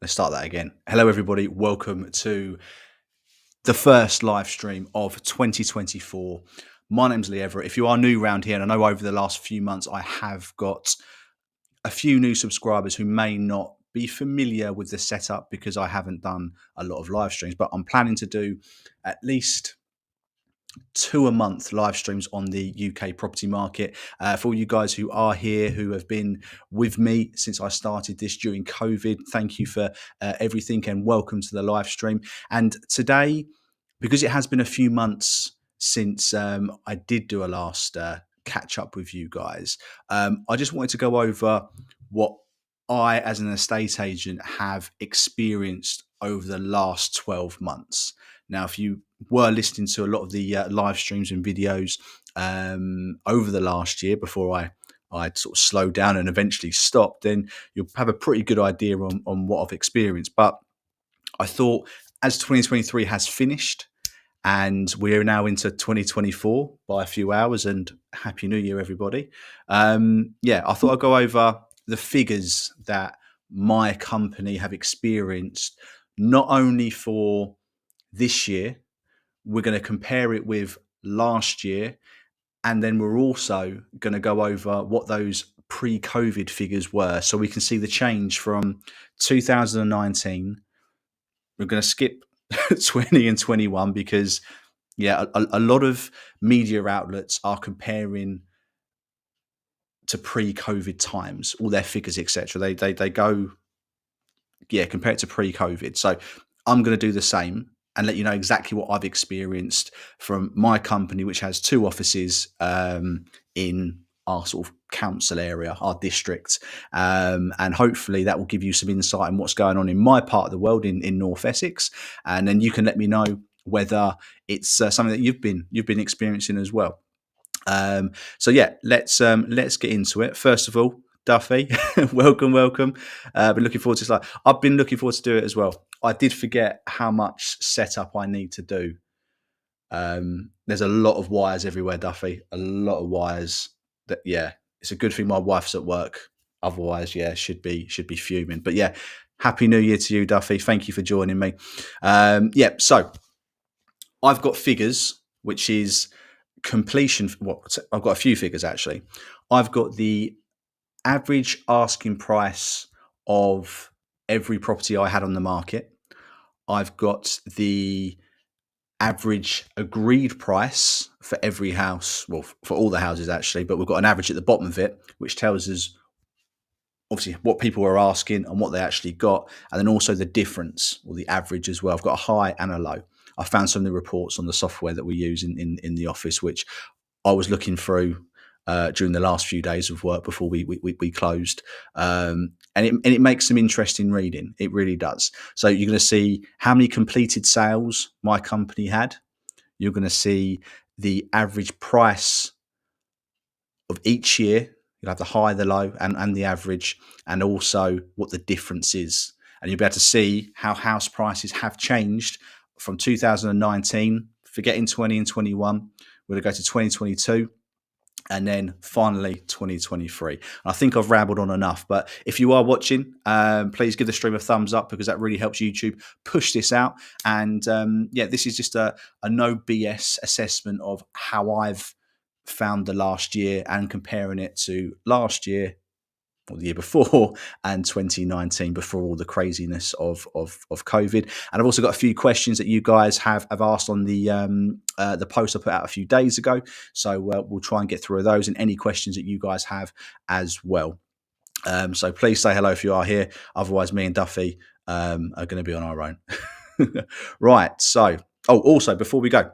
Let's start that again. Hello, everybody. Welcome to the first live stream of 2024. My name's Lee Everett. If you are new around here, and I know over the last few months I have got a few new subscribers who may not be familiar with the setup because I haven't done a lot of live streams, but I'm planning to do at least two a month live streams on the UK property market. For all you guys who are here, who have been with me since I started this during COVID, thank you for everything and welcome to the live stream. And today, because it has been a few months since I did do a last catch up with you guys, I just wanted to go over what I, as an estate agent, have experienced over the last 12 months. Now, if you were listening to a lot of the live streams and videos over the last year before I sort of slowed down and eventually stopped, then you'll have a pretty good idea on what I've experienced. But I thought as 2023 has finished and we're now into 2024 by a few hours, and Happy New Year, everybody. I thought I'd go over the figures that my company have experienced, not only for this year, we're going to compare it with last year, and then we're also going to go over what those pre-COVID figures were, so we can see the change from 2019. We're going to skip 20 and 21 because, a lot of media outlets are comparing to pre-COVID times, all their figures, etc. They go, compare it to pre-COVID. So I'm going to do the same and let you know exactly what I've experienced from my company, which has two offices in our sort of council area, our district. And hopefully that will give you some insight on what's going on in my part of the world in North Essex. And then you can let me know whether it's something that you've been experiencing as well. Let's get into it. First of all, Duffy, welcome. Been looking forward to this. I've been looking forward to do it as well. I did forget how much setup I need to do. There's a lot of wires everywhere, Duffy. A lot of wires. It's a good thing my wife's at work. Otherwise, should be fuming. But Happy New Year to you, Duffy. Thank you for joining me. So I've got figures, which is completion. I've got a few figures actually. I've got the average asking price of every property I had on the market. I've got the average agreed price for every house, well, for all the houses actually, but we've got an average at the bottom of it, which tells us obviously what people are asking and what they actually got, and then also the difference or the average as well. I've got a high and a low. I found some of the reports on the software that we use in the office, which I was looking through during the last few days of work before we closed. And it makes some interesting reading. It really does. So you're going to see how many completed sales my company had. You're going to see the average price of each year. You'll have the high, the low, and the average, and also what the difference is. And you'll be able to see how house prices have changed from 2019, forgetting 20 and 21. We're going to go to 2022. And then finally 2023. And I think I've rambled on enough, but if you are watching, please give the stream a thumbs up because that really helps YouTube push this out. And this is just a no BS assessment of how I've found the last year and comparing it to last year or the year before and 2019 before all the craziness of COVID. And I've also got a few questions that you guys have asked on the post I put out a few days ago. So we'll try and get through those and any questions that you guys have as well. So please say hello if you are here. Otherwise, me and Duffy are going to be on our own. Right. So, also before we go,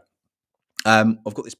I've got this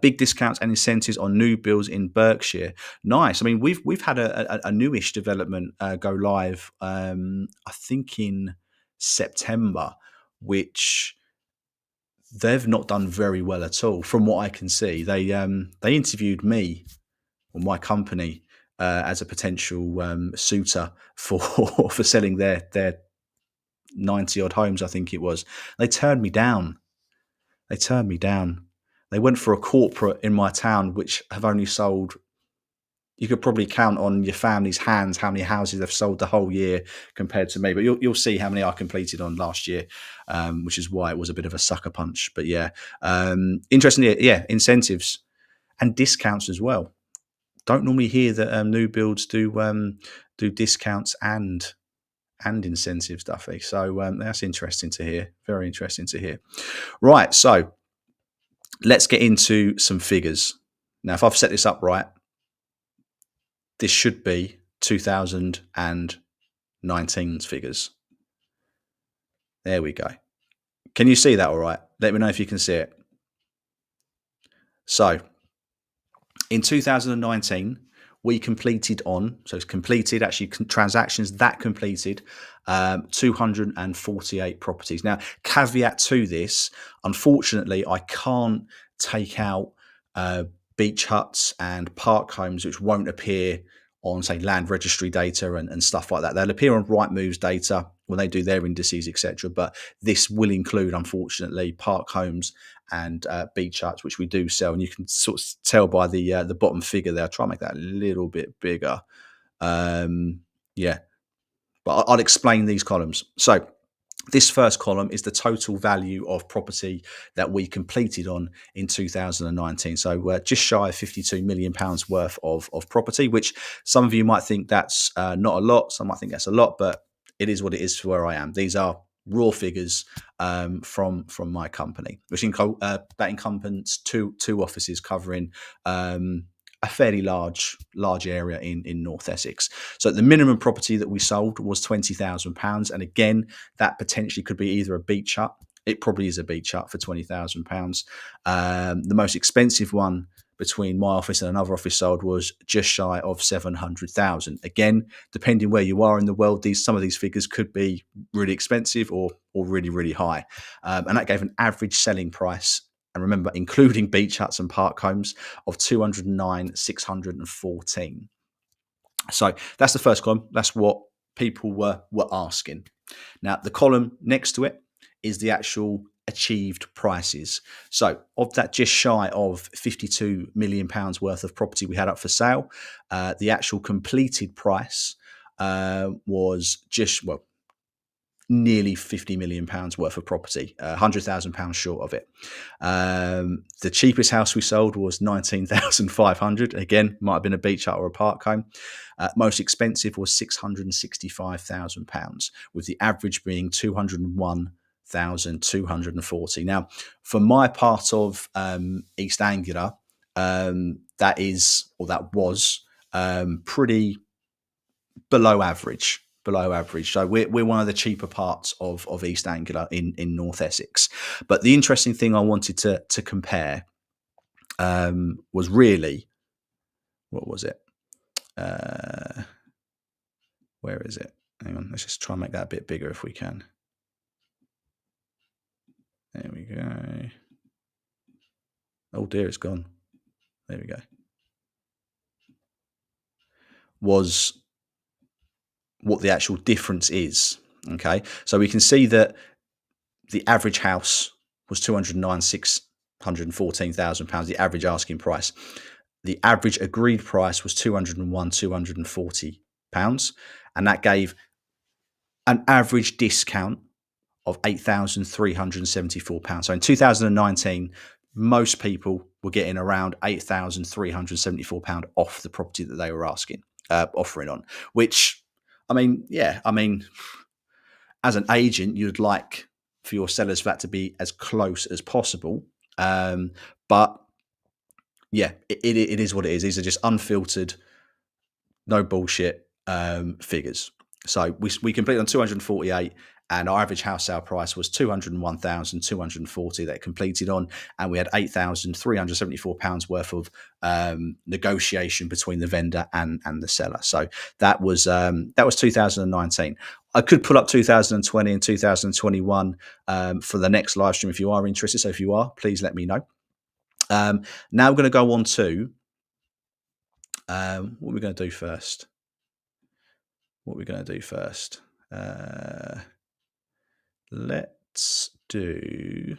Big discounts and incentives on new builds in Berkshire. Nice. I mean, we've had a newish development go live. I think in September, which they've not done very well at all, from what I can see. They interviewed me or my company as a potential suitor for for selling their 90 odd homes. I think it was. They turned me down. They turned me down. They went for a corporate in my town, which have only sold. You could probably count on your family's hands how many houses they've sold the whole year compared to me. But you'll see how many I completed on last year, which is why it was a bit of a sucker punch. But yeah, interestingly, yeah, incentives and discounts as well. Don't normally hear that new builds do discounts and incentives, Duffy. So that's interesting to hear. Very interesting to hear. Right, so let's get into some figures. Now, if I've set this up right, this should be 2019's figures. There we go. Can you see that all right? Let me know if you can see it. So, in 2019, we completed on, so it's completed, actually transactions that completed, 248 properties. Now, caveat to this, unfortunately, I can't take out beach huts and park homes, which won't appear on, say, land registry data and stuff like that. They'll appear on Rightmove's data when they do their indices, etc. But this will include, unfortunately, park homes and beach huts, which we do sell. And you can sort of tell by the bottom figure there. I'll try and make that a little bit bigger. Yeah, but I'll explain these columns. So this first column is the total value of property that we completed on in 2019. So just shy of £52 million worth of property, which some of you might think that's not a lot. Some might think that's a lot, but it is what it is for where I am. These are raw figures from my company, which that encompasses two offices covering a fairly large area in North Essex. So the minimum property that we sold was £20,000, and again, that potentially could be either a beach hut. It probably is a beach hut for £20,000. The most expensive one between my office and another office sold was just shy of 700,000. Again, depending where you are in the world, some of these figures could be really expensive or really, really high. And that gave an average selling price, and remember, including beach huts and park homes, of 209,614. So that's the first column. That's what people were asking. Now, the column next to it is the actual achieved prices. So of that just shy of £52 million worth of property we had up for sale, the actual completed price was nearly £50 million worth of property, £100,000 short of it. The cheapest house we sold was £19,500. Again, might have been a beach hut or a park home. Most expensive was £665,000, with the average being £201,240. Now, for my part of East Anglia, that was pretty below average. So we're one of the cheaper parts of East Anglia in North Essex. But the interesting thing I wanted to compare was really, what was it? Where is it? Hang on, let's just try and make that a bit bigger if we can. There we go. Oh dear, it's gone. There we go. Was what the actual difference is. Okay, so we can see that the average house was £209,614,000, the average asking price. The average agreed price was £201,240, and that gave an average discount of £8,374. So in 2019, most people were getting around £8,374 off the property that they were offering on, which, as an agent, you'd like for your sellers for that to be as close as possible. But yeah, it is what it is. These are just unfiltered, no bullshit figures. So we completed on 248, and our average house sale price was 201,240 that it completed on, and we had £8,374 worth of negotiation between the vendor and the seller. So that was 2019. I could pull up 2020 and 2021 for the next live stream if you are interested. So if you are, please let me know. Now we're going to go on to what we're going to do first. Let's do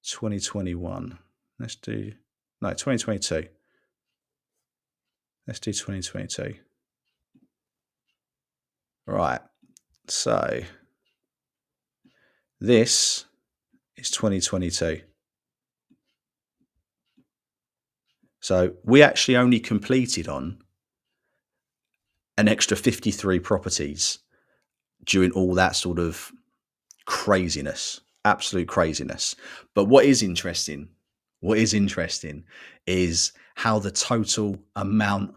2021. Let's do 2022. Let's do 2022. Right. So this is 2022. So we actually only completed on an extra 53 properties during all that sort of craziness, absolute craziness. But what is interesting is how the total amount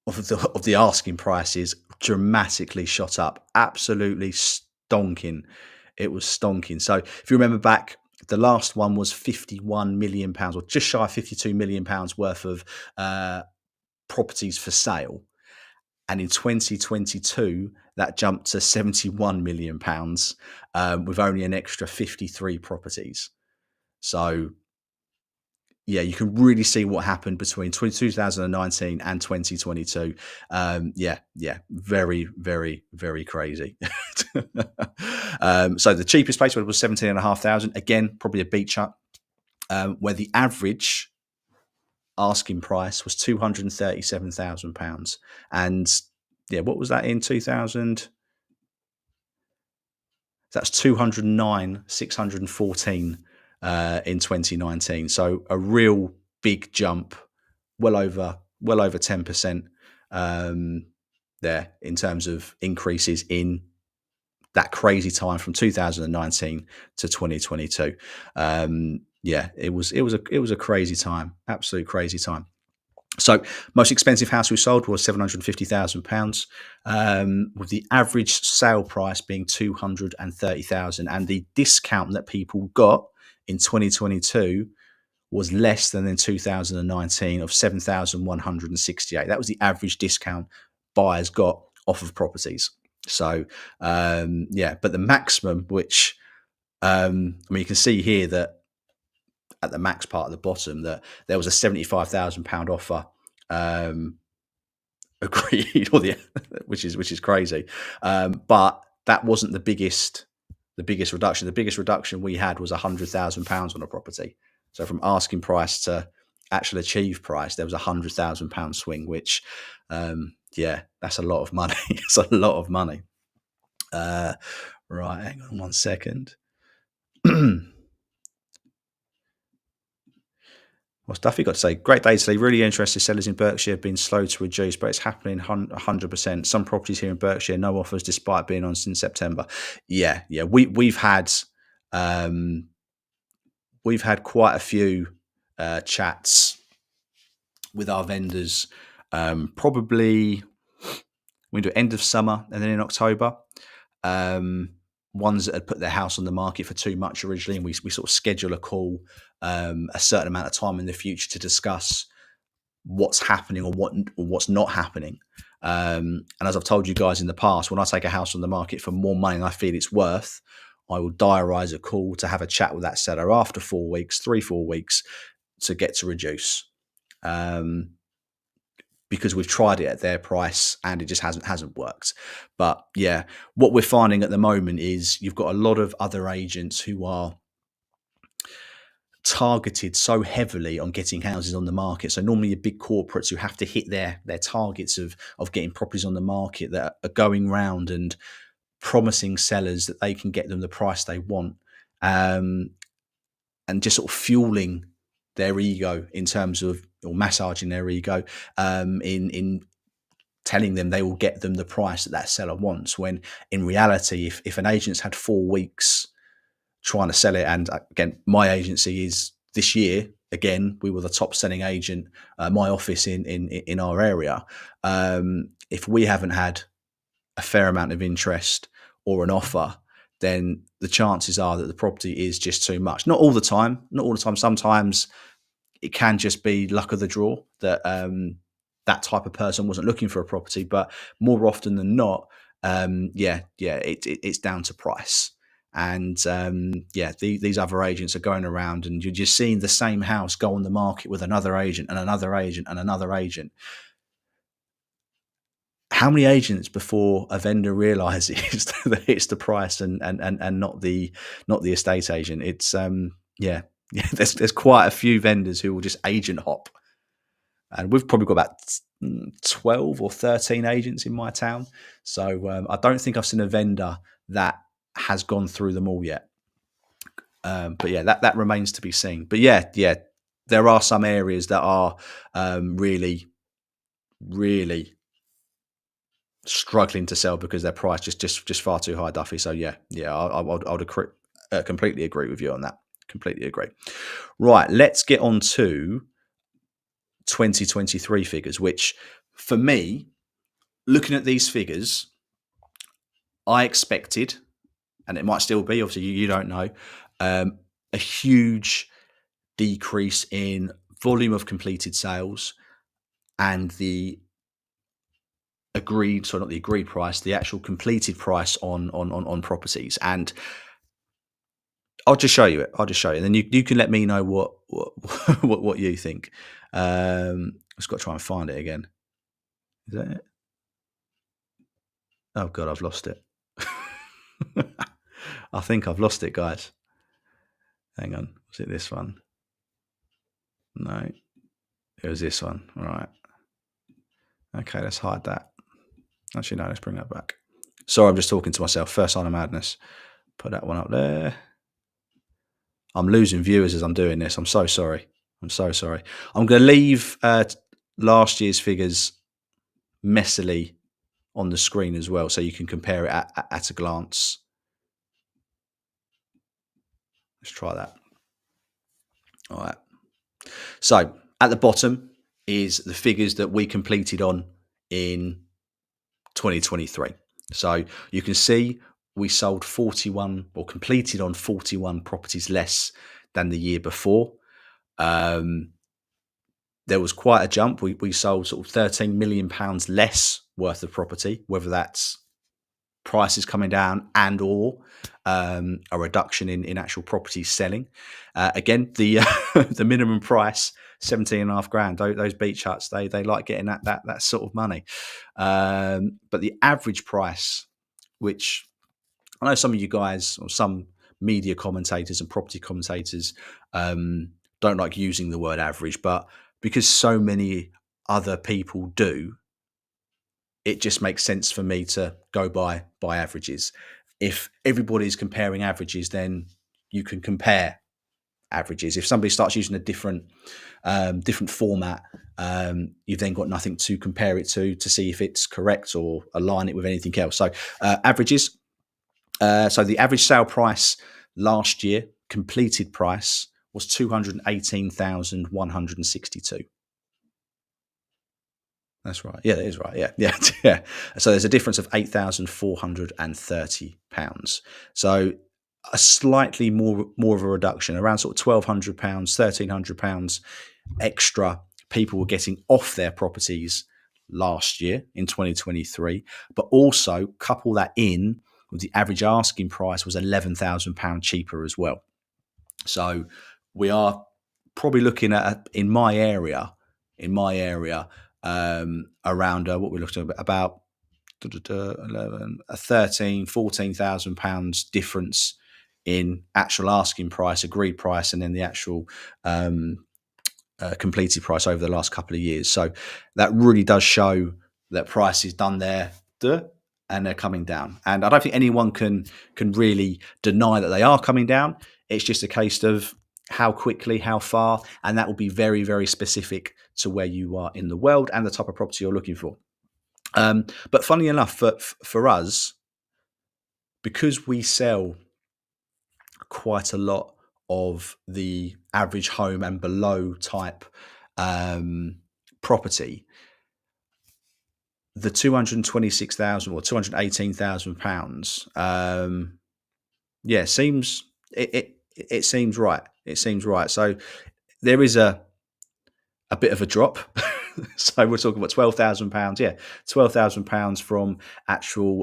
of the asking prices dramatically shot up. Absolutely stonking. It was stonking. So if you remember back, the last one was £51 million, or just shy of £52 million worth of properties for sale. And in 2022, that jumped to £71 million with only an extra 53 properties. So, yeah, you can really see what happened between 2019 and 2022. Very, very, very crazy. So the cheapest place was 17,500. Again, probably a beach hut, where the average asking price was £237,000. And yeah, what was that in 2000? That's 209,614 in 2019. So a real big jump, well over 10% there in terms of increases in that crazy time from 2019 to 2022. It was a crazy time, absolute crazy time. So most expensive house we sold was £750,000, with the average sale price being £230,000, and the discount that people got in 2022 was less than in 2019 of £7,168. That was the average discount buyers got off of properties. So but the maximum, which you can see here that at the max part at the bottom that there was a £75,000 offer agreed, which is crazy. But that wasn't the biggest reduction. The biggest reduction we had was £100,000 on a property. So from asking price to actual achieved price, there was £100,000 swing, which that's a lot of money. It's a lot of money. Right, hang on 1 second. What's Duffy got to say? Great day today. Really interested. Sellers in Berkshire have been slow to reduce, but it's happening 100%. Some properties here in Berkshire, no offers despite being on since September. Yeah. We've had quite a few chats with our vendors. Probably we do end of summer and then in October. Ones that had put their house on the market for too much originally, and we sort of schedule a call a certain amount of time in the future to discuss what's happening or what's not happening. And as I've told you guys in the past, when I take a house on the market for more money than I feel it's worth, I will diarise a call to have a chat with that seller after 4 weeks, 3-4 weeks, to get to reduce. Because we've tried it at their price and it just hasn't worked. But yeah, what we're finding at the moment is you've got a lot of other agents who are targeted so heavily on getting houses on the market. So normally your big corporates who have to hit their targets of getting properties on the market, that are going round and promising sellers that they can get them the price they want, and just sort of fueling their ego in terms of, or massaging their ego in telling them they will get them the price that seller wants, when in reality, if an agent's had 4 weeks trying to sell it, and again, my agency is this year, again, we were the top selling agent, my office in our area. If we haven't had a fair amount of interest or an offer, then the chances are that the property is just too much. Not all the time, not all the time. Sometimes it can just be luck of the draw that that type of person wasn't looking for a property, but more often than not, it's down to price. And these other agents are going around, and you're just seeing the same house go on the market with another agent and another agent and another agent. How many agents before a vendor realizes that it's the price and not the estate agent? It's there's quite a few vendors who will just agent hop, and we've probably got about 12 or 13 agents in my town. So I don't think I've seen a vendor that has gone through them all yet. But yeah, that remains to be seen. But yeah, there are some areas that are really, really struggling to sell because their price just far too high, Duffy. So I'd completely agree with you on that. Completely agree. Right, let's get on to 2023 figures, which for me, looking at these figures, I expected, and it might still be, obviously you don't know, a huge decrease in volume of completed sales and the not the agreed price, the actual completed price on properties. And I'll just show you it. And then you can let me know what what you think. I've just got to try and find it again. Is that it? Oh God, I've lost it. I think I've lost it, guys. Hang on. Was it this one? No. It was this one. All right. Okay, let's hide that. Actually, no, let's bring that back. Sorry, I'm just talking to myself. First sign of madness. Put that one up there. I'm losing viewers as I'm doing this. I'm so sorry. I'm so sorry. I'm going to leave last year's figures messily on the screen as well, so you can compare it at a glance. Let's try that. All right. So at the bottom is the figures that we completed on in 2023. So you can see we sold 41 or completed on 41 properties less than the year before. There was quite a jump. We sold sort of £13 million less worth of property, whether that's prices coming down and or a reduction in actual property selling. Again, the the minimum price, 17.5 grand. Those beach huts, they like getting that sort of money. But the average price, which I know some of you guys or some media commentators and property commentators don't like using the word average, but because so many other people do, it just makes sense for me to go by averages. If everybody's comparing averages, then you can compare averages. If somebody starts using a different format, you've then got nothing to compare it to see if it's correct or align it with anything else. So averages. So the average sale price last year, completed price, was 218,162. That's right. Yeah, that is right. Yeah. So there's a difference of £8,430. So a slightly more of a reduction, around sort of £1,200, £1,300 extra people were getting off their properties last year in 2023. But also couple that in with the average asking price was £11,000 cheaper as well. So we are probably looking at in my area. Around what we're looking at about 14,000 pounds difference in actual asking price, agreed price, and then the actual completed price over the last couple of years. So that really does show that price is done there and they're coming down. And I don't think anyone can really deny that they are coming down. It's just a case of how quickly, how far, and that will be very, very specific to where you are in the world and the type of property you're looking for. But funnily enough, for us, because we sell quite a lot of the average home and below type property, the 226,000 or £218,000. Yeah, seems it seems right. It seems right. So there is a bit of a drop. So we're talking about £12,000. Yeah, £12,000 from actual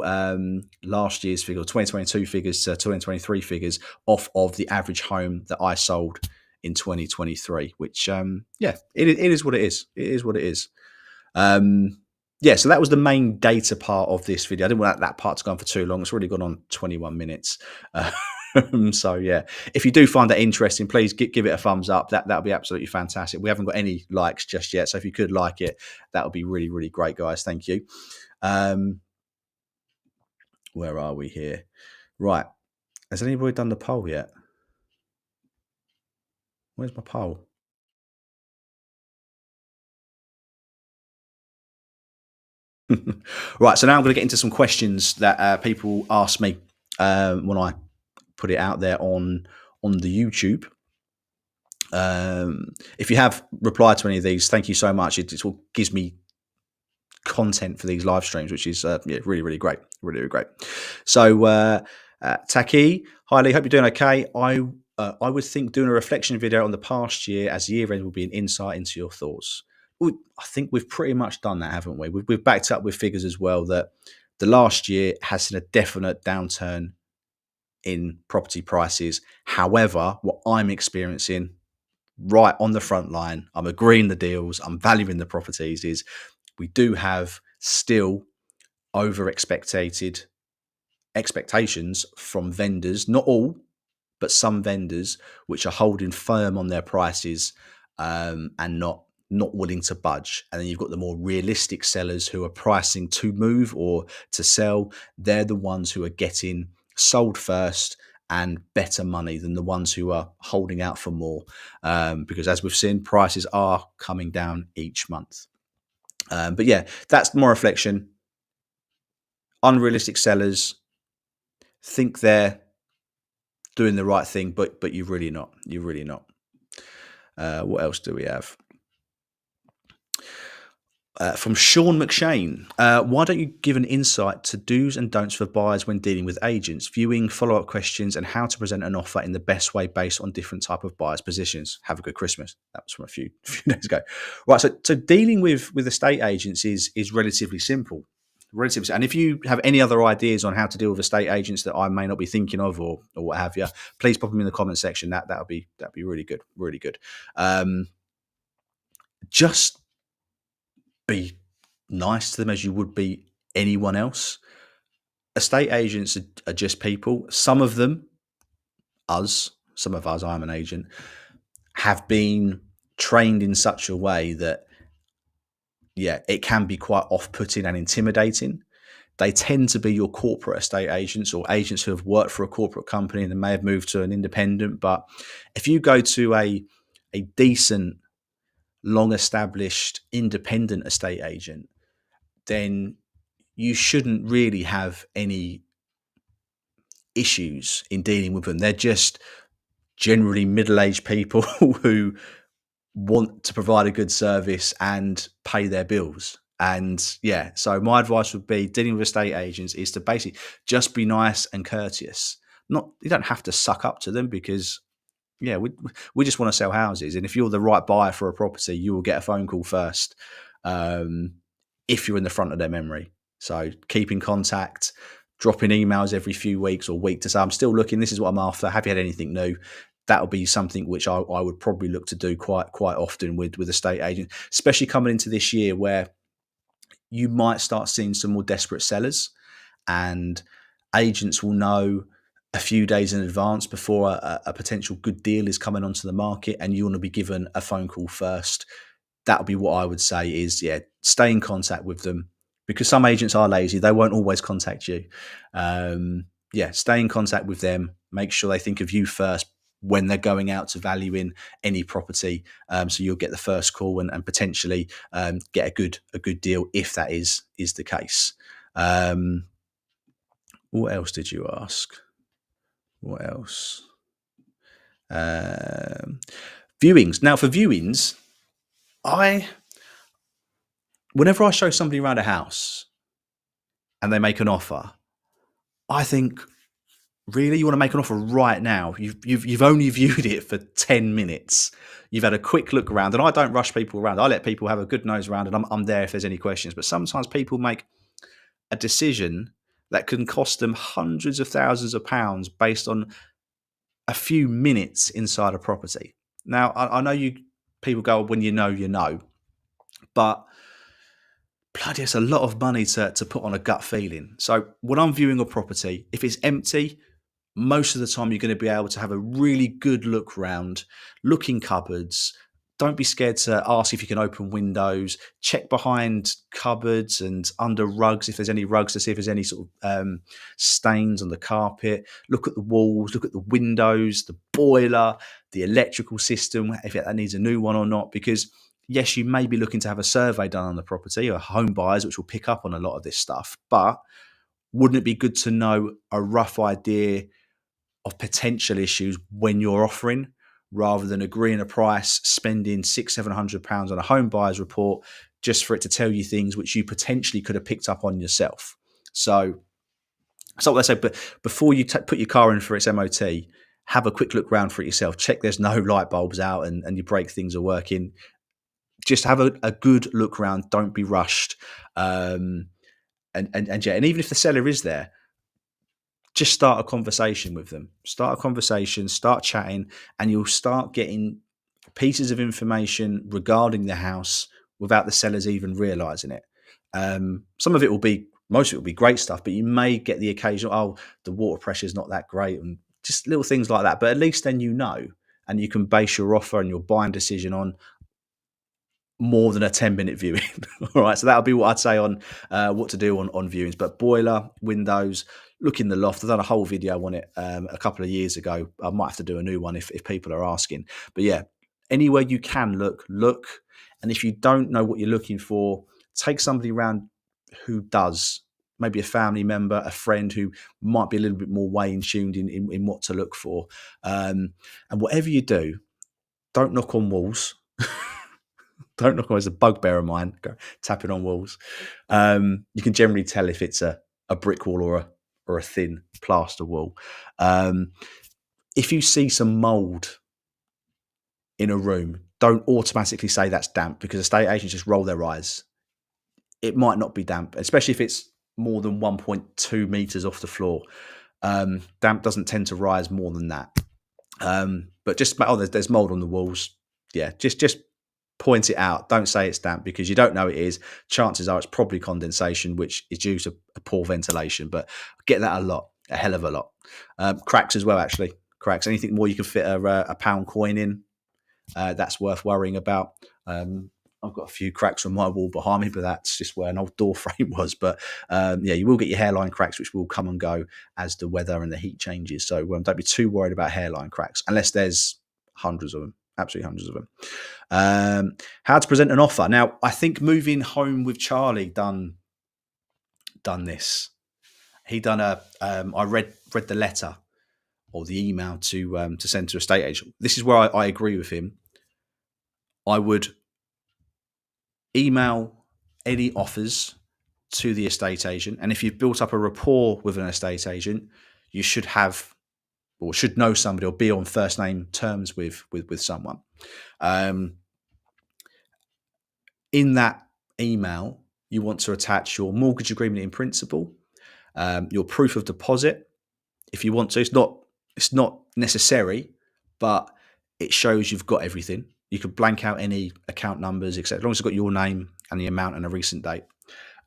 last year's figure, 2022 figures to 2023 figures, off of the average home that I sold in 2023. Which yeah, it is what it is. It is what it is. Yeah, so that was the main data part of this video. I didn't want that part to go on for too long. It's already gone on 21 minutes. So yeah, if you do find that interesting, please give it a thumbs up. That would be absolutely fantastic. We haven't got any likes just yet, so if you could like it, that would be really, really great, guys. Thank you. Where are we here? Right. Has anybody done the poll yet? Where's my poll? Right. So now I'm going to get into some questions that people ask me when I put it out there on the YouTube. If you have replied to any of these, thank you so much. It all gives me content for these live streams, which is yeah, really, really great. Really, really great. So Taki, hi Lee, hope you're doing okay. I would think doing a reflection video on the past year as year end will be an insight into your thoughts. I think we've pretty much done that, haven't we? We've backed up with figures as well that the last year has seen a definite downturn in property prices. However, what I'm experiencing right on the front line, I'm agreeing the deals, I'm valuing the properties, is we do have still over expectations from vendors, not all, but some vendors, which are holding firm on their prices and not willing to budge. And then you've got the more realistic sellers who are pricing to move or to sell. They're the ones who are getting sold first and better money than the ones who are holding out for more. Because as we've seen, prices are coming down each month. But yeah, that's more reflection. Unrealistic sellers think they're doing the right thing, but you're really not. You're really not. What else do we have? From Sean McShane, why don't you give an insight to do's and don'ts for buyers when dealing with agents, viewing follow-up questions, and how to present an offer in the best way based on different type of buyers' positions? Have a good Christmas. That was from a few days ago. Right, so dealing with estate agents is relatively simple. And if you have any other ideas on how to deal with estate agents that I may not be thinking of or what have you, please pop them in the comment section. That'll be really good, really good. Just be nice to them as you would be anyone else. Estate agents are just people. Some of us, I'm an agent, have been trained in such a way that, yeah, it can be quite off-putting and intimidating. They tend to be your corporate estate agents or agents who have worked for a corporate company and they may have moved to an independent. But if you go to a decent, long-established independent estate agent, then you shouldn't really have any issues in dealing with them. They're just generally middle-aged people who want to provide a good service and pay their bills. And yeah, so my advice would be dealing with estate agents is to basically just be nice and courteous. You don't have to suck up to them because yeah, we just want to sell houses. And if you're the right buyer for a property, you will get a phone call first if you're in the front of their memory. So keep in contact, dropping emails every few weeks or week to say, I'm still looking, this is what I'm after. Have you had anything new? That'll be something which I would probably look to do quite often with estate agents, especially coming into this year where you might start seeing some more desperate sellers and agents will know a few days in advance before a potential good deal is coming onto the market and you want to be given a phone call first. That would be what I would say is, yeah, stay in contact with them because some agents are lazy. They won't always contact you. Yeah, stay in contact with them. Make sure they think of you first when they're going out to value in any property. So you'll get the first call and potentially get a good deal if that is the case. What else did you ask? What else? Viewings. Now for viewings, I whenever I show somebody around a house and they make an offer, I think, really, you want to make an offer right now? You've only viewed it for 10 minutes. You've had a quick look around, and I don't rush people around. I let people have a good nose around, and I'm there if there's any questions. But sometimes people make a decision that can cost them hundreds of thousands of pounds based on a few minutes inside a property. Now, I know you people go, when you know, but bloody, it's a lot of money to put on a gut feeling. So when I'm viewing a property, if it's empty, most of the time you're going to be able to have a really good look round, look in cupboards. Don't be scared to ask if you can open windows. Check behind cupboards and under rugs if there's any rugs, to see if there's any sort of stains on the carpet. Look at the walls, look at the windows, the boiler, the electrical system, if that needs a new one or not. Because yes, you may be looking to have a survey done on the property, or home buyers, which will pick up on a lot of this stuff. But wouldn't it be good to know a rough idea of potential issues when you're offering, rather than agreeing a price, spending £600-700 on a home buyer's report just for it to tell you things which you potentially could have picked up on yourself? So what I say, but before you put your car in for its MOT, have a quick look around for it yourself. Check there's no light bulbs out and your brake things are working. Just have a good look around. Don't be rushed. And even if the seller is there, just start a conversation with them. Start a conversation, start chatting, and you'll start getting pieces of information regarding the house without the sellers even realizing it. Some of it will be, most of it will be great stuff, but you may get the occasional, oh, the water pressure is not that great, and just little things like that. But at least then you know, and you can base your offer and your buying decision on more than a 10-minute viewing. All right. So that'll be what I'd say on what to do on viewings. But boiler, windows, look in the loft. I've done a whole video on it a couple of years ago. I might have to do a new one if people are asking. But yeah, anywhere you can look. And if you don't know what you're looking for, take somebody around who does. Maybe a family member, a friend who might be a little bit more way in tuned in what to look for. And whatever you do, don't knock on walls. Don't knock on, it's a bugbear of mine, tapping on walls. You can generally tell if it's a brick wall or a thin plaster wall. If you see some mould in a room, don't automatically say that's damp, because estate agents just roll their eyes. It might not be damp, especially if it's more than 1.2 meters off the floor. Damp doesn't tend to rise more than that. But just, there's mold on the walls. Yeah, just point it out. Don't say it's damp, because you don't know it is. Chances are it's probably condensation, which is due to poor ventilation. But I get that a hell of a lot. Cracks as well, actually. Cracks. Anything more you can fit a pound coin in, that's worth worrying about. I've got a few cracks on my wall behind me, but that's just where an old door frame was. But yeah, you will get your hairline cracks, which will come and go as the weather and the heat changes. So don't be too worried about hairline cracks, unless there's hundreds of them. Absolutely hundreds of them. How to present an offer. Now, I think Moving Home with Charlie done this. He done I read the letter or the email to send to a estate agent. This is where I agree with him. I would email any offers to the estate agent, and if you've built up a rapport with an estate agent, you should have, or should know somebody, or be on first name terms with someone. In that email, you want to attach your mortgage agreement in principle, your proof of deposit, if you want to. It's not necessary, but it shows you've got everything. You could blank out any account numbers, etc., as long as you've got your name and the amount and a recent date.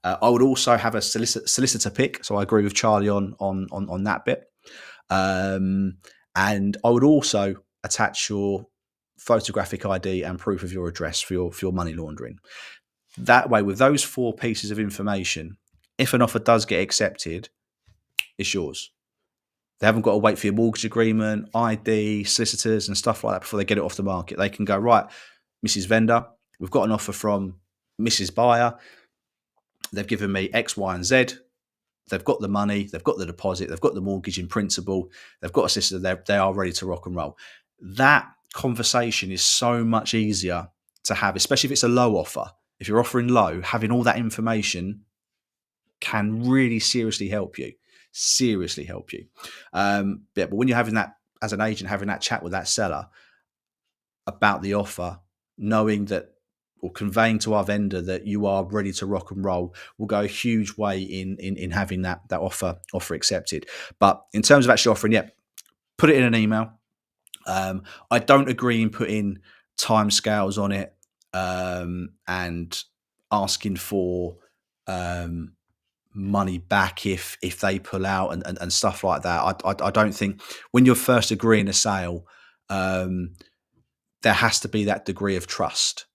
I would also have a solicitor pick, so I agree with Charlie on that bit. And I would also attach your photographic ID and proof of your address for your money laundering. That way, with those 4 pieces of information, if an offer does get accepted, it's yours. They haven't got to wait for your mortgage agreement, ID, solicitors and stuff like that before they get it off the market. They can go, right, Mrs. Vendor, we've got an offer from Mrs. Buyer. They've given me X, Y, and Z. They've got the money, they've got the deposit, they've got the mortgage in principle, they've got a solicitor, they are ready to rock and roll. That conversation is so much easier to have, especially if it's a low offer. If you're offering low, having all that information can really seriously help you. Seriously help you. Yeah, but when you're having that as an agent, having that chat with that seller about the offer, knowing that or conveying to our vendor that you are ready to rock and roll will go a huge way in having that offer accepted. But in terms of actually offering, yeah, put it in an email. I don't agree in putting timescales on it and asking for money back if they pull out and stuff like that. I don't think when you're first agreeing a sale, there has to be that degree of trust.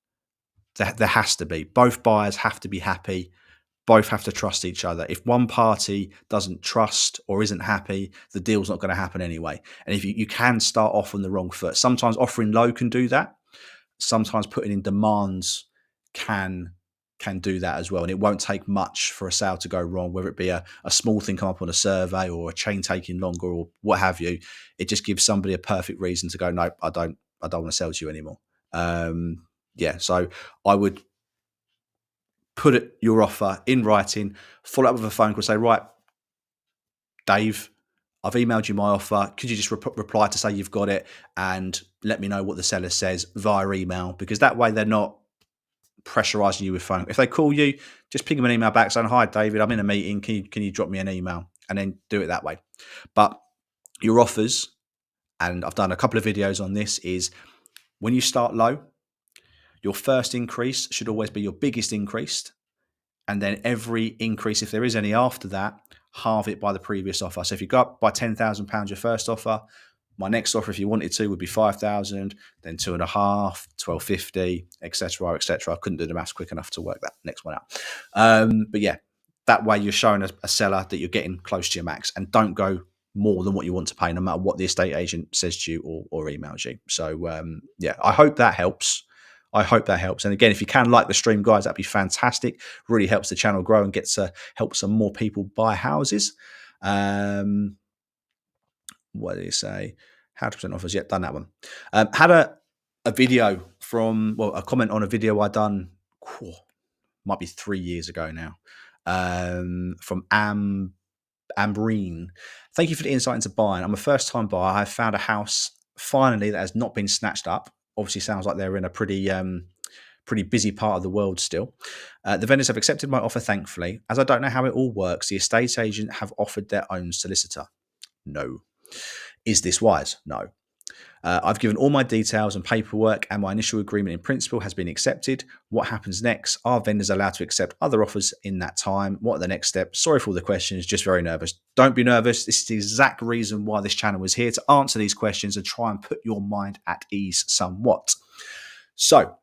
There has to be. Both buyers have to be happy. Both have to trust each other. If one party doesn't trust or isn't happy, the deal's not going to happen anyway. And if you can start off on the wrong foot, sometimes offering low can do that. Sometimes putting in demands can do that as well. And it won't take much for a sale to go wrong, whether it be a small thing come up on a survey or a chain taking longer or what have you. It just gives somebody a perfect reason to go, no, I don't want to sell to you anymore. Yeah, so I would put your offer in writing, follow up with a phone call, say, right, Dave, I've emailed you my offer. Could you just reply to say you've got it and let me know what the seller says via email? Because that way they're not pressurizing you with phone. If they call you, just ping them an email back saying, hi, David, I'm in a meeting. Can you drop me an email? And then do it that way. But your offers, and I've done a couple of videos on this, is when you start low, your first increase should always be your biggest increase. And then every increase, if there is any after that, halve it by the previous offer. So if you go up by £10,000 your first offer, my next offer, if you wanted to, would be 5,000, then 2.5, 1,250, etc., etc. I couldn't do the maths quick enough to work that next one out. But yeah, that way you're showing a seller that you're getting close to your max, and don't go more than what you want to pay, no matter what the estate agent says to you or emails you. So yeah, I hope that helps. And again, if you can like the stream, guys, that'd be fantastic. Really helps the channel grow and help some more people buy houses. What did he say? How to present offers? Yep, done that one. Had a video a comment on a video I done, might be 3 years ago now, from Ambreen. Thank you for the insight into buying. I'm a first-time buyer. I've found a house finally that has not been snatched up. Obviously, sounds like they're in a pretty busy part of the world still. The vendors have accepted my offer, thankfully. As I don't know how it all works, the estate agent have offered their own solicitor. No. Is this wise? No. I've given all my details and paperwork, and my initial agreement in principle has been accepted. What happens next? Are vendors allowed to accept other offers in that time? What are the next steps? Sorry for all the questions, just very nervous. Don't be nervous. This is the exact reason why this channel is here, to answer these questions and try and put your mind at ease somewhat. So,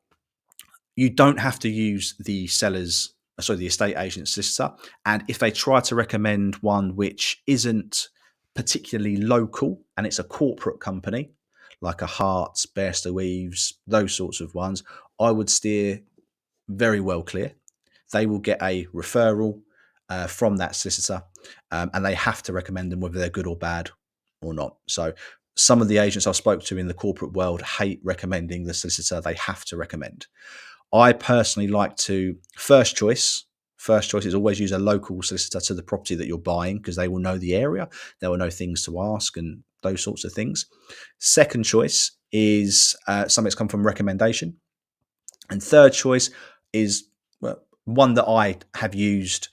you don't have to use the estate agent's solicitor. And if they try to recommend one which isn't particularly local and it's a corporate company, like a Harts, Bairstow Eves, those sorts of ones, I would steer very well clear. They will get a referral from that solicitor, and they have to recommend them whether they're good or bad or not. So some of the agents I spoke to in the corporate world hate recommending the solicitor they have to recommend. I personally like to, first choice is always use a local solicitor to the property that you're buying, because they will know the area, they will know things to ask and those sorts of things. Second choice is something that's come from recommendation. And third choice is one that I have used,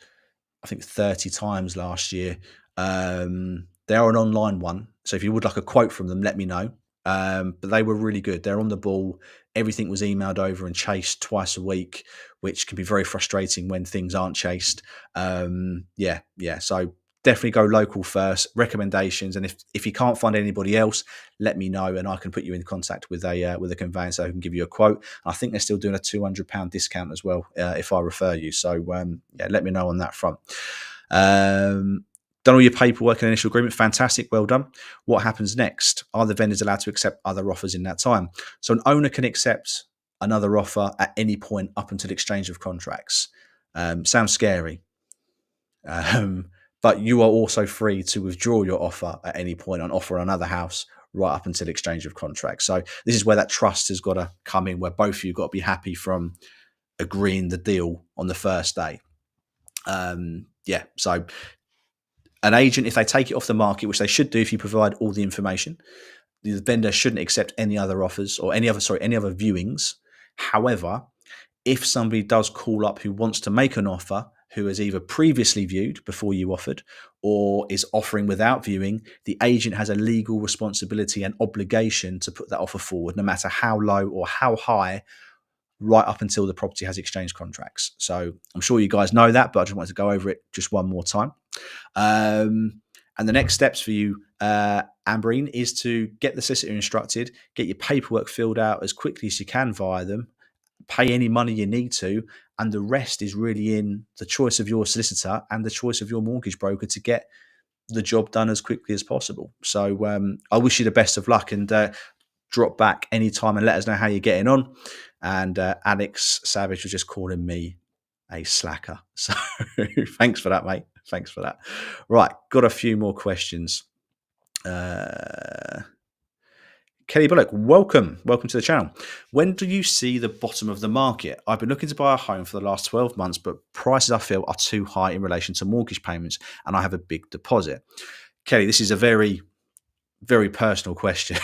I think 30 times last year. They are an online one. So if you would like a quote from them, let me know. But they were really good. They're on the ball. Everything was emailed over and chased twice a week, which can be very frustrating when things aren't chased. Yeah. So definitely go local first. Recommendations, and if you can't find anybody else, let me know, and I can put you in contact with a conveyancer who can give you a quote. I think they're still doing a £200 discount as well if I refer you. So yeah, let me know on that front. Done all your paperwork and initial agreement. Fantastic. Well done. What happens next? Are the vendors allowed to accept other offers in that time? So an owner can accept another offer at any point up until exchange of contracts. Sounds scary. But you are also free to withdraw your offer at any point and offer another house right up until exchange of contracts. So this is where that trust has got to come in, where both of you got to be happy from agreeing the deal on the first day. So an agent, if they take it off the market, which they should do if you provide all the information, the vendor shouldn't accept any other offers or any other viewings. However, if somebody does call up who wants to make an offer, who has either previously viewed before you offered or is offering without viewing, the agent has a legal responsibility and obligation to put that offer forward, no matter how low or how high, right up until the property has exchanged contracts. So I'm sure you guys know that, but I just wanted to go over it just one more time. And the next steps for you, Amberine, is to get the solicitor instructed, get your paperwork filled out as quickly as you can via them, pay any money you need to, and the rest is really in the choice of your solicitor and the choice of your mortgage broker to get the job done as quickly as possible. So I wish you the best of luck, and drop back anytime and let us know how you're getting on. And Alex Savage was just calling me a slacker. So thanks for that, mate. Thanks for that. Right, got a few more questions. Kelly Bullock, welcome to the channel. When do you see the bottom of the market? I've been looking to buy a home for the last 12 months, but prices I feel are too high in relation to mortgage payments, and I have a big deposit. Kelly, this is a very, very personal question.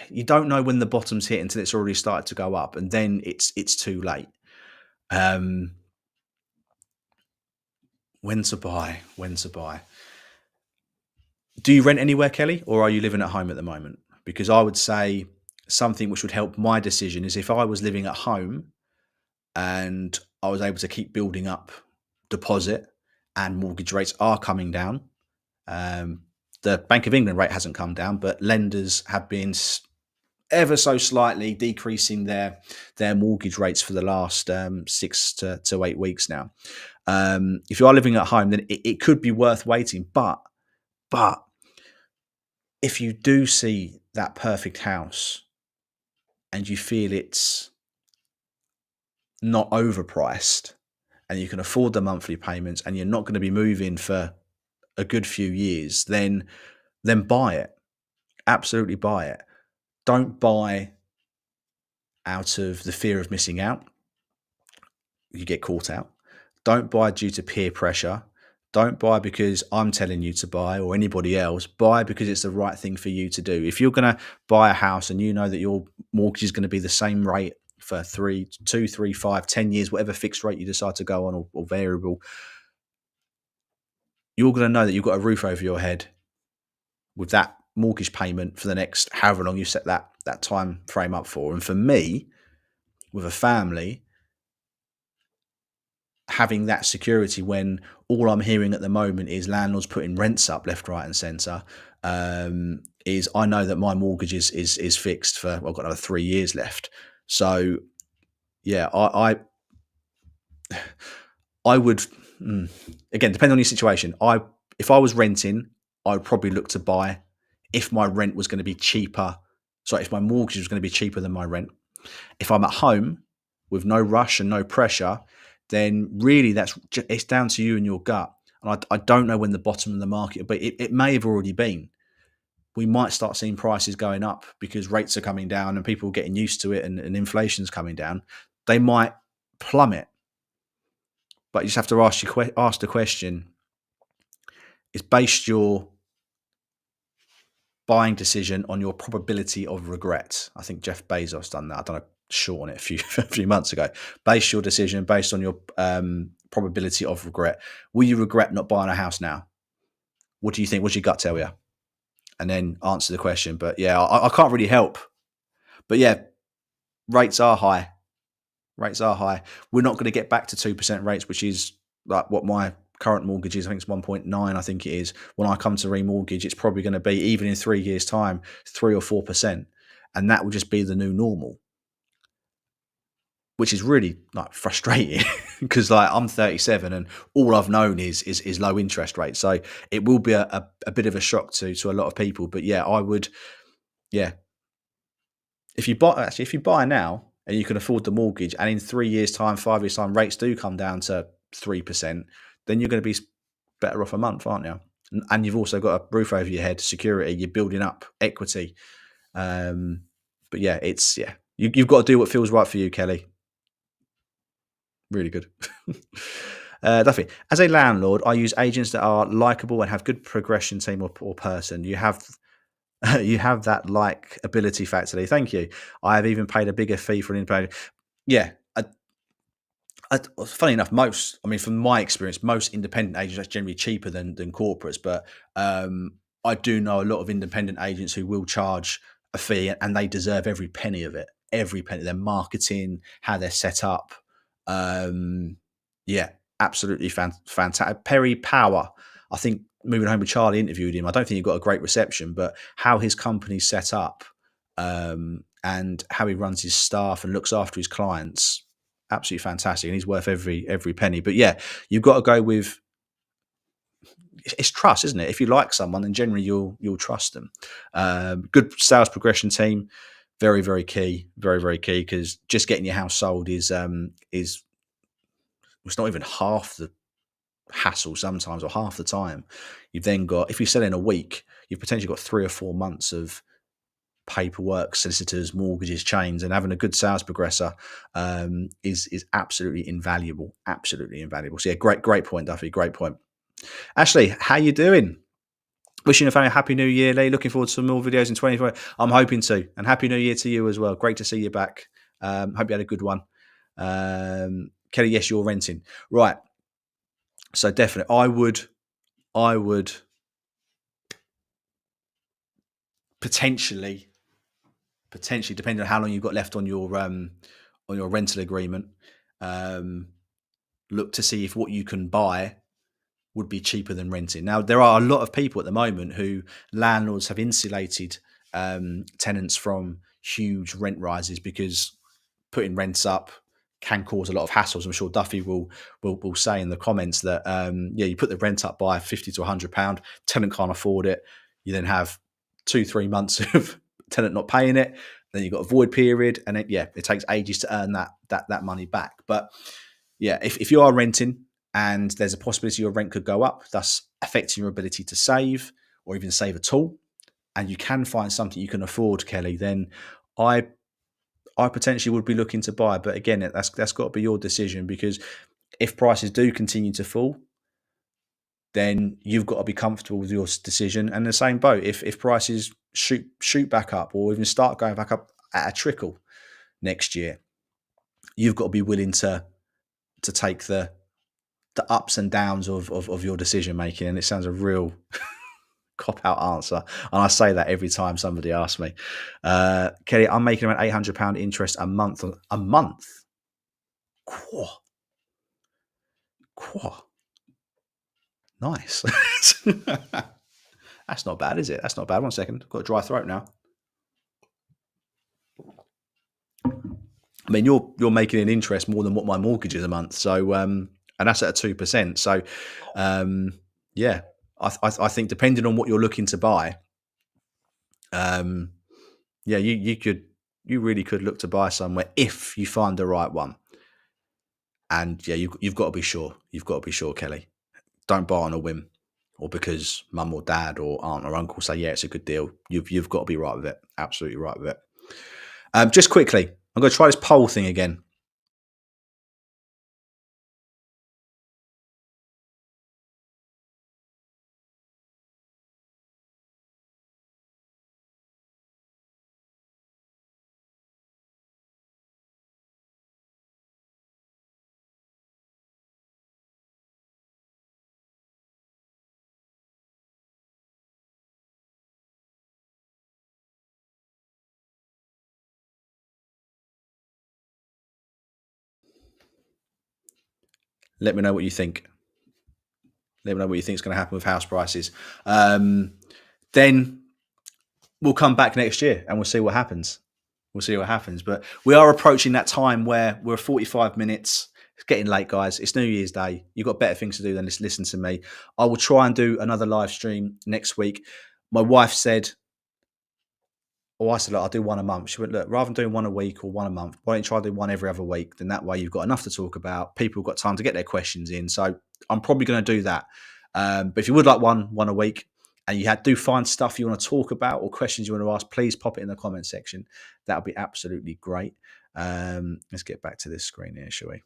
You don't know when the bottom's hit until it's already started to go up, and then it's too late. When to buy? Do you rent anywhere, Kelly, or are you living at home at the moment? Because I would say something which would help my decision is if I was living at home and I was able to keep building up deposit and mortgage rates are coming down. The Bank of England rate hasn't come down, but lenders have been ever so slightly decreasing their mortgage rates for the last 6 to 8 weeks now. If you are living at home, then it could be worth waiting. But if you do see that perfect house and you feel it's not overpriced and you can afford the monthly payments and you're not going to be moving for a good few years, then buy it. Absolutely buy it. Don't buy out of the fear of missing out. You get caught out. Don't buy due to peer pressure. Don't buy because I'm telling you to buy or anybody else. Buy because it's the right thing for you to do. If you're going to buy a house and you know that your mortgage is going to be the same rate for 2, 3, 5, 10 years, whatever fixed rate you decide to go on or variable, you're going to know that you've got a roof over your head with that mortgage payment for the next however long you set that time frame up for. And for me, with a family, having that security when all I'm hearing at the moment is landlords putting rents up left, right, and centre, is I know that my mortgage is fixed for, I've got another 3 years left. So yeah, I would, again, depending on your situation, if I was renting, I would probably look to buy if my rent was going to be cheaper. Sorry, if my mortgage was going to be cheaper than my rent. If I'm at home with no rush and no pressure, then really it's down to you and your gut. And I don't know when the bottom of the market, but it may have already been. We might start seeing prices going up because rates are coming down and people are getting used to it and inflation's coming down. They might plummet. But you just have to ask the question, is based your buying decision on your probability of regret? I think Jeff Bezos done that. I don't know, Sean it a few months ago. Base your decision based on your probability of regret. Will you regret not buying a house now? What do you think? What's your gut tell you? And then answer the question. But yeah, I can't really help. But yeah, rates are high. We're not going to get back to 2% rates, which is like what my current mortgage is. I think it's 1.9. I think it is. When I come to remortgage, it's probably going to be, even in 3 years' time, 3 or 4%, and that will just be the new normal, which is really like frustrating because like I'm 37 and all I've known is low interest rates. So it will be a bit of a shock to a lot of people. But yeah, I would, yeah. If you buy now and you can afford the mortgage, and in 3 years' time, 5 years' time, rates do come down to 3%, then you're going to be better off a month, aren't you? And you've also got a roof over your head, security. You're building up equity. Um, but yeah, you've got to do what feels right for you, Kelly. Really good. Duffy, as a landlord, I use agents that are likable and have good progression team or person. You have you have that like ability factor. Thank you. I have even paid a bigger fee for an independent. Yeah, funny enough, I mean, from my experience, most independent agents are generally cheaper than corporates. But I do know a lot of independent agents who will charge a fee, and they deserve every penny of it. Every penny. Their marketing, how they're set up. Um, yeah, absolutely fantastic. Perry Power, I think, moving home with Charlie interviewed him. I don't think he got a great reception, but how his company's set up, and how he runs his staff and looks after his clients, absolutely fantastic, and he's worth every penny. But yeah, you've got to go with, it's trust, isn't it? If you like someone, then generally you'll trust them. Good sales progression team, very key, very key, because just getting your house sold is it's not even half the hassle sometimes, or half the time. You've then got, if you sell in a week, you've potentially got 3 or 4 months of paperwork, solicitors, mortgages, chains, and having a good sales progressor is absolutely invaluable. Absolutely invaluable. So yeah, great point, Duffy. Great point. Ashley, how you doing? Wishing your family a happy new year, Lee. Looking forward to some more videos in 2020. I'm hoping to. And happy new year to you as well. Great to see you back. Hope you had a good one. Kelly, yes, you're renting. Right. So definitely I would potentially, depending on how long you've got left on your rental agreement, um, look to see if what you can buy would be cheaper than renting. Now, there are a lot of people at the moment who landlords have insulated tenants from huge rent rises, because putting rents up can cause a lot of hassles. I'm sure Duffy will say in the comments that yeah, you put the rent up by £50 to £100, tenant can't afford it. You then have 2-3 months of tenant not paying it. Then you've got a void period, and it takes ages to earn that money back. But yeah, if you are renting and there's a possibility your rent could go up, thus affecting your ability to save or even save at all, and you can find something you can afford, Kelly, then I potentially would be looking to buy. But again, that's got to be your decision, because if prices do continue to fall, then you've got to be comfortable with your decision. And the same boat, if prices shoot back up, or even start going back up at a trickle next year, you've got to be willing to take the ups and downs of your decision making. And it sounds a real cop out answer, and I say that every time somebody asks me. Kelly, I'm making around £800 interest a month. A month? Quah. Nice. That's not bad, is it? That's not bad. 1 second, I've got a dry throat now. I mean, you're making an interest more than what my mortgage is a month. So and that's at 2%. So yeah, I think depending on what you're looking to buy, yeah, you really could look to buy somewhere if you find the right one. And yeah, you've got to be sure. You've got to be sure, Kelly. Don't buy on a whim, or because mum or dad or aunt or uncle say, yeah, it's a good deal. You've got to be right with it. Absolutely right with it. Just quickly, I'm going to try this poll thing again. Let me know what you think. Let me know what you think is going to happen with house prices. Then we'll come back next year and we'll see what happens. We'll see what happens. But we are approaching that time where we're 45 minutes. It's getting late, guys. It's New Year's Day. You've got better things to do than just listen to me. I will try and do another live stream next week. My wife said, I said, look, I'll do one a month. She went, look, rather than doing one a week or one a month, why don't you try to do one every other week? Then that way you've got enough to talk about. People have got time to get their questions in. So I'm probably going to do that. But if you would like one a week, and you do find stuff you want to talk about or questions you want to ask, please pop it in the comment section. That would be absolutely great. Let's get back to this screen here, shall we?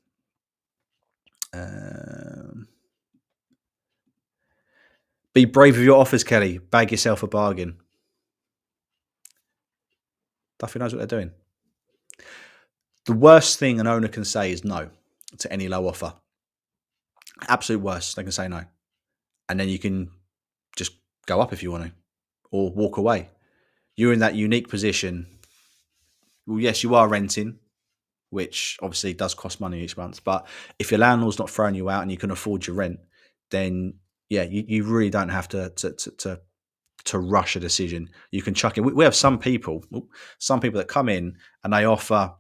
Be brave with your offers, Kelly. Bag yourself a bargain. Duffy knows what they're doing. The worst thing an owner can say is no to any low offer. Absolute worst. They can say no. And then you can just go up if you want to, or walk away. You're in that unique position. Well, yes, you are renting, which obviously does cost money each month. But if your landlord's not throwing you out and you can afford your rent, then yeah, you really don't have to rush a decision. You can chuck it. We have some people that come in and they offer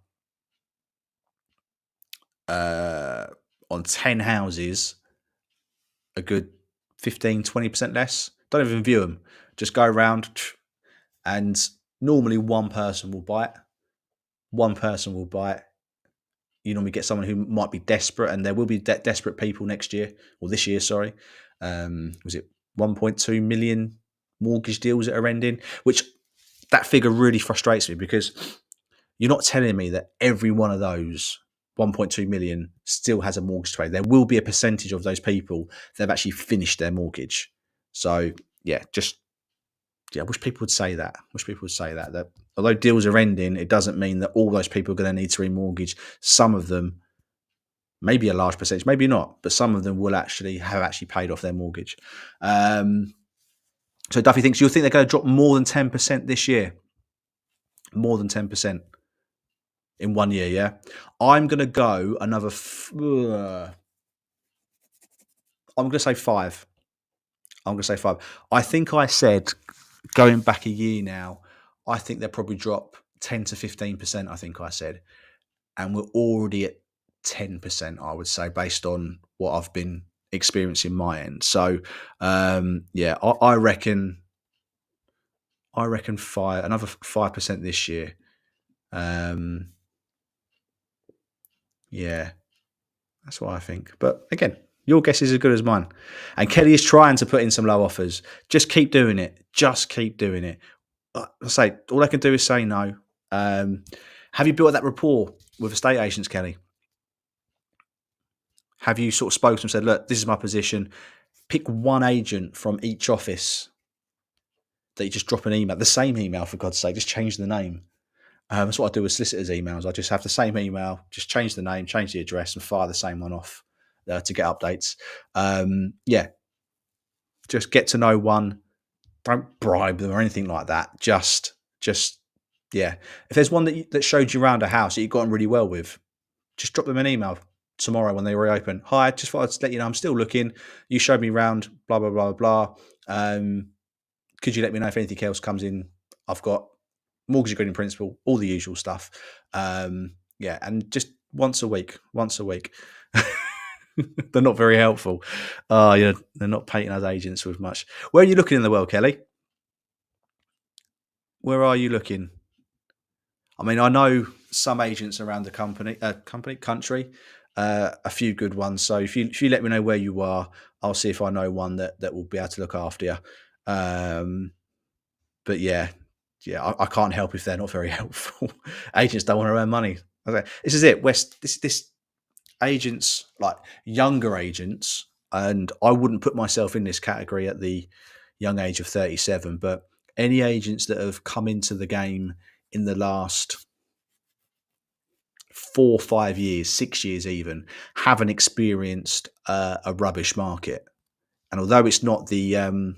on 10 houses a good 15-20% less. Don't even view them. Just go around, and normally one person will buy it. One person will buy it. You normally get someone who might be desperate, and there will be desperate people next year, or this year, sorry. Was it 1.2 million mortgage deals that are ending? Which, that figure really frustrates me, because you're not telling me that every one of those 1.2 million still has a mortgage to pay. There will be a percentage of those people that have actually finished their mortgage. So yeah, I wish people would say that. That although deals are ending, it doesn't mean that all those people are going to need to remortgage. Some of them, maybe a large percentage, maybe not, but some of them will have paid off their mortgage. So Duffy thinks, you'll think they're going to drop more than 10% this year? More than 10% in 1 year, yeah? I'm going to go another... I'm going to say 5. I think I said, going back a year now, I think they'll probably drop 10 to 15%, I think I said. And we're already at 10%, I would say, based on what I've been experiencing my end. So, yeah, I reckon another 5% this year. Yeah, that's what I think. But again, your guess is as good as mine. And Kelly is trying to put in some low offers. Just keep doing it. I say, all I can do is say no. Have you built that rapport with estate agents, Kelly? Have you sort of spoken and said, look, this is my position. Pick one agent from each office that you just drop an email, the same email, for God's sake, just change the name. That's what I do with solicitors' emails. I just have the same email, just change the name, change the address, and fire the same one off to get updates. Yeah, just get to know one. Don't bribe them or anything like that. Just yeah. If there's one that showed you around a house that you got on really well with, just drop them an email tomorrow when they reopen. Hi, just thought I'd let you know I'm still looking. You showed me around, blah, blah, blah, blah. Could you let me know if anything else comes in? I've got mortgage agreement in principle, all the usual stuff. Yeah, and just once a week. They're not very helpful. Yeah, they're not painting us agents with much. Where are you looking in the world, Kelly? Where are you looking? I mean, I know some agents around the country, a few good ones. So if you let me know where you are, I'll see if I know one that will be able to look after you. But yeah, I can't help if they're not very helpful. Agents don't want to earn money. This is it. This agents, like younger agents, and I wouldn't put myself in this category at the young age of 37, but any agents that have come into the game in the last 4, 5 years, 6 years even, haven't experienced a rubbish market. And although it's not the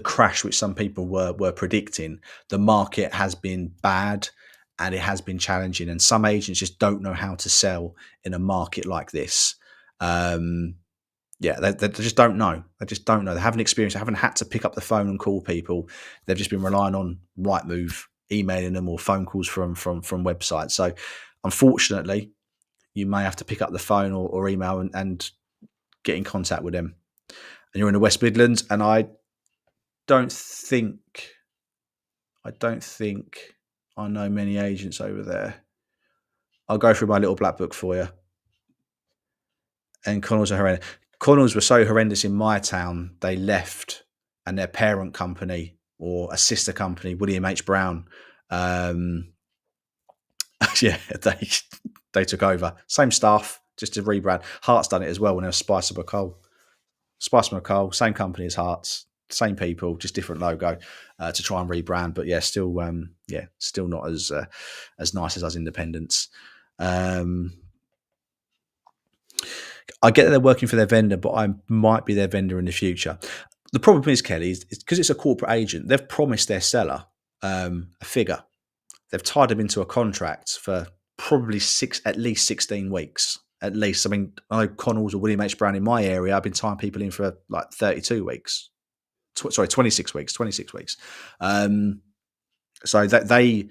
crash which some people were predicting, the market has been bad and it has been challenging. And some agents just don't know how to sell in a market like this. Yeah, they just don't know. They haven't experienced. They haven't had to pick up the phone and call people. They've just been relying on Rightmove, emailing them, or phone calls from websites. So, unfortunately, you may have to pick up the phone or email and get in contact with them. And you're in the West Midlands, and I don't think I know many agents over there. I'll go through my little black book for you. And Connells are horrendous. Connells were so horrendous in my town, they left and their parent company or a sister company, William H. Brown, yeah, they took over. Same staff, just to rebrand. Hearts done it as well when they were Spicer McColl. Spicer McColl, same company as Hearts, same people, just different logo to try and rebrand. But yeah, still still not as nice as us independents. I get that they're working for their vendor, but I might be their vendor in the future. The problem is, Kelly, is because it's a corporate agent, they've promised their seller a figure. They've tied them into a contract for probably at least 16 weeks. At least. I mean, I know Connells or William H. Brown in my area, I've been tying people in for like 32 weeks. 26 weeks. 26 weeks. So that they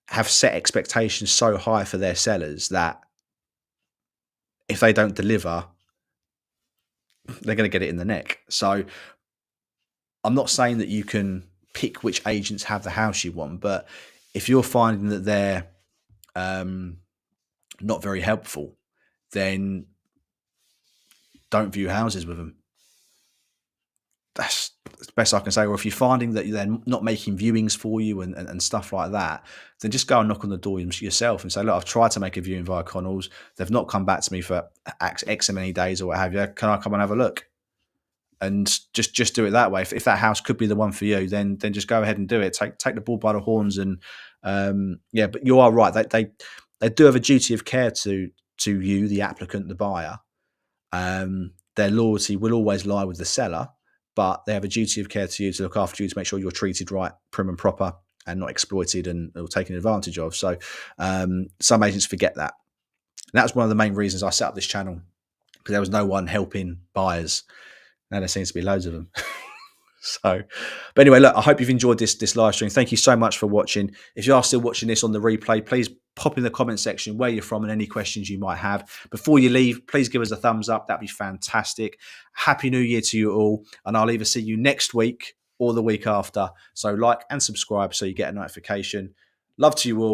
have set expectations so high for their sellers that if they don't deliver, they're going to get it in the neck. So I'm not saying that you can pick which agents have the house you want, but if you're finding that they're not very helpful, then don't view houses with them. That's the best I can say. Or if you're finding that they're not making viewings for you and stuff like that, then just go and knock on the door yourself and say, look, I've tried to make a viewing via Connells. They've not come back to me for X many days or what have you. Can I come and have a look? And just do it that way. If that house could be the one for you, then just go ahead and do it. Take the bull by the horns. And but you are right. They do have a duty of care to you, the applicant, the buyer. Their loyalty will always lie with the seller, but they have a duty of care to you to look after you, to make sure you're treated right, prim and proper, and not exploited or taken advantage of. So some agents forget that. And that's one of the main reasons I set up this channel, because there was no one helping buyers. Now there seems to be loads of them. So, but anyway, look, I hope you've enjoyed this live stream. Thank you so much for watching. If you are still watching this on the replay, please pop in the comment section where you're from and any questions you might have. Before you leave, please give us a thumbs up. That'd be fantastic. Happy New Year to you all. And I'll either see you next week or the week after. So like and subscribe so you get a notification. Love to you all.